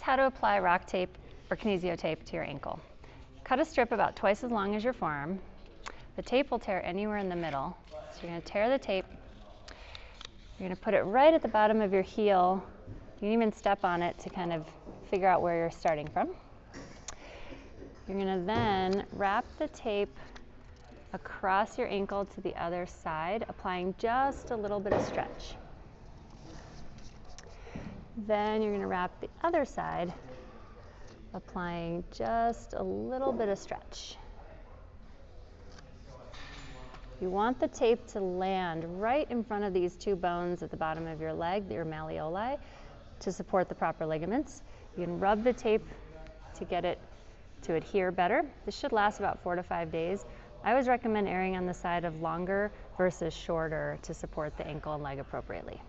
how to apply RockTape or Kinesio tape to your ankle. Cut a strip about twice as long as your forearm. The tape will tear anywhere in the middle. So you're going to tear the tape. You're going to put it right at the bottom of your heel. You can even step on it to kind of figure out where you're starting from. You're going to then wrap the tape across your ankle to the other side, applying just a little bit of stretch. Then you're going to wrap the other side, applying just a little bit of stretch. You want the tape to land right in front of these two bones at the bottom of your leg, your malleoli, to support the proper ligaments. You can rub the tape to get it to adhere better. This should last about 4 to 5 days. I always recommend erring on the side of longer versus shorter to support the ankle and leg appropriately.